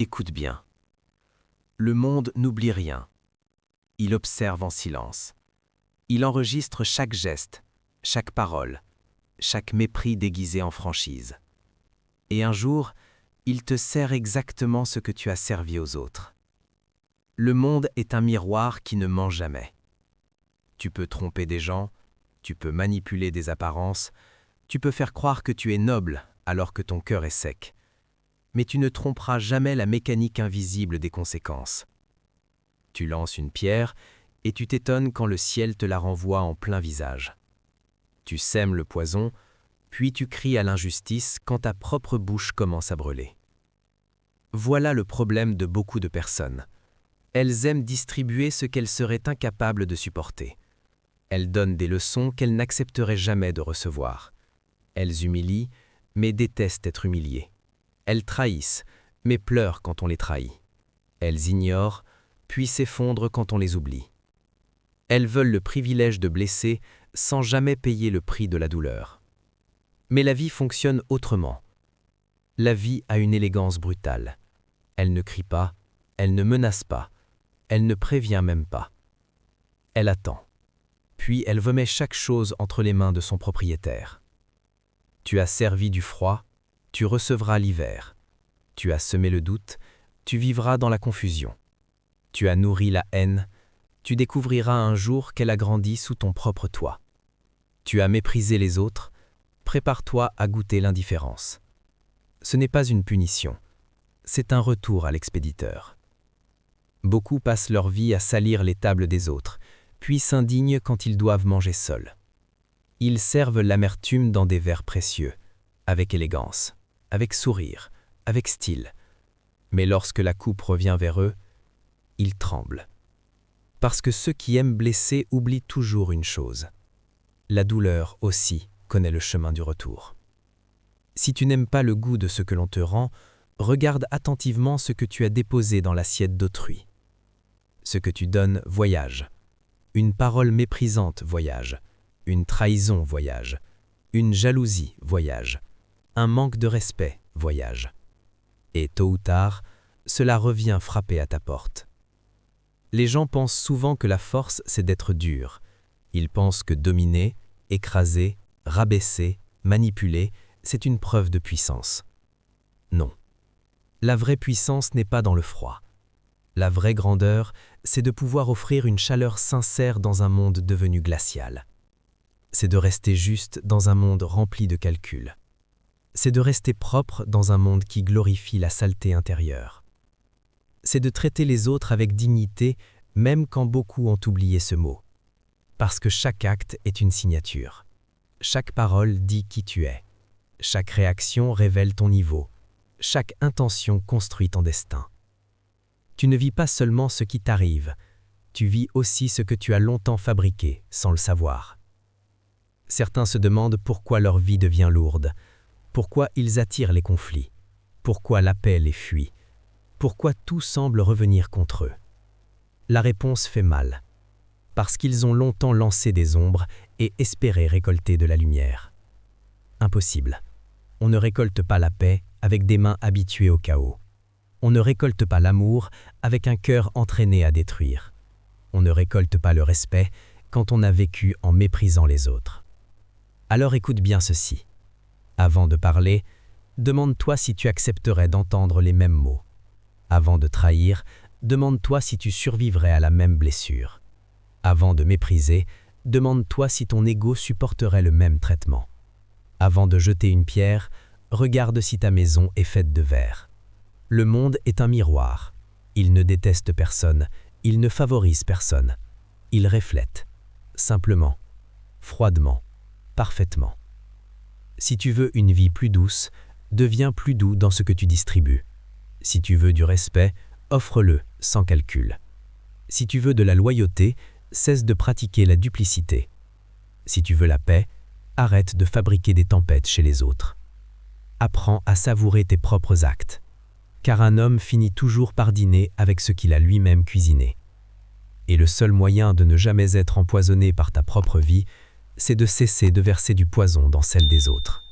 Écoute bien. Le monde n'oublie rien. Il observe en silence. Il enregistre chaque geste, chaque parole, chaque mépris déguisé en franchise. Et un jour, il te sert exactement ce que tu as servi aux autres. Le monde est un miroir qui ne ment jamais. Tu peux tromper des gens, tu peux manipuler des apparences, tu peux faire croire que tu es noble alors que ton cœur est sec. Mais tu ne tromperas jamais la mécanique invisible des conséquences. Tu lances une pierre et tu t'étonnes quand le ciel te la renvoie en plein visage. Tu sèmes le poison, puis tu cries à l'injustice quand ta propre bouche commence à brûler. Voilà le problème de beaucoup de personnes. Elles aiment distribuer ce qu'elles seraient incapables de supporter. Elles donnent des leçons qu'elles n'accepteraient jamais de recevoir. Elles humilient, mais détestent être humiliées. Elles trahissent, mais pleurent quand on les trahit. Elles ignorent, puis s'effondrent quand on les oublie. Elles veulent le privilège de blesser sans jamais payer le prix de la douleur. Mais la vie fonctionne autrement. La vie a une élégance brutale. Elle ne crie pas, elle ne menace pas, elle ne prévient même pas. Elle attend. Puis elle remet chaque chose entre les mains de son propriétaire. Tu as servi du froid, tu recevras l'hiver. Tu as semé le doute, tu vivras dans la confusion. Tu as nourri la haine, tu découvriras un jour qu'elle a grandi sous ton propre toit. Tu as méprisé les autres, prépare-toi à goûter l'indifférence. Ce n'est pas une punition, c'est un retour à l'expéditeur. Beaucoup passent leur vie à salir les tables des autres, puis s'indignent quand ils doivent manger seuls. Ils servent l'amertume dans des verres précieux, avec élégance, avec sourire, avec style. Mais lorsque la coupe revient vers eux, ils tremblent. Parce que ceux qui aiment blesser oublient toujours une chose. La douleur aussi connaît le chemin du retour. Si tu n'aimes pas le goût de ce que l'on te rend, regarde attentivement ce que tu as déposé dans l'assiette d'autrui. Ce que tu donnes voyage. Une parole méprisante voyage. Une trahison voyage. Une jalousie voyage. Un manque de respect voyage. Et tôt ou tard, cela revient frapper à ta porte. Les gens pensent souvent que la force, c'est d'être dur. Ils pensent que dominer, écraser, rabaisser, manipuler, c'est une preuve de puissance. Non. La vraie puissance n'est pas dans le froid. La vraie grandeur, c'est de pouvoir offrir une chaleur sincère dans un monde devenu glacial. C'est de rester juste dans un monde rempli de calculs. C'est de rester propre dans un monde qui glorifie la saleté intérieure. C'est de traiter les autres avec dignité, même quand beaucoup ont oublié ce mot. Parce que chaque acte est une signature. Chaque parole dit qui tu es. Chaque réaction révèle ton niveau. Chaque intention construit ton destin. Tu ne vis pas seulement ce qui t'arrive, tu vis aussi ce que tu as longtemps fabriqué, sans le savoir. Certains se demandent pourquoi leur vie devient lourde, pourquoi ils attirent les conflits, pourquoi la paix les fuit, pourquoi tout semble revenir contre eux. La réponse fait mal, parce qu'ils ont longtemps lancé des ombres et espéré récolter de la lumière. Impossible. On ne récolte pas la paix avec des mains habituées au chaos. On ne récolte pas l'amour avec un cœur entraîné à détruire. On ne récolte pas le respect quand on a vécu en méprisant les autres. Alors écoute bien ceci. Avant de parler, demande-toi si tu accepterais d'entendre les mêmes mots. Avant de trahir, demande-toi si tu survivrais à la même blessure. Avant de mépriser, demande-toi si ton ego supporterait le même traitement. Avant de jeter une pierre, regarde si ta maison est faite de verre. Le monde est un miroir. Il ne déteste personne, il ne favorise personne. Il reflète, simplement, froidement, parfaitement. Si tu veux une vie plus douce, deviens plus doux dans ce que tu distribues. Si tu veux du respect, offre-le sans calcul. Si tu veux de la loyauté, cesse de pratiquer la duplicité. Si tu veux la paix, arrête de fabriquer des tempêtes chez les autres. Apprends à savourer tes propres actes, car un homme finit toujours par dîner avec ce qu'il a lui-même cuisiné. Et le seul moyen de ne jamais être empoisonné par ta propre vie, c'est de cesser de verser du poison dans celle des autres.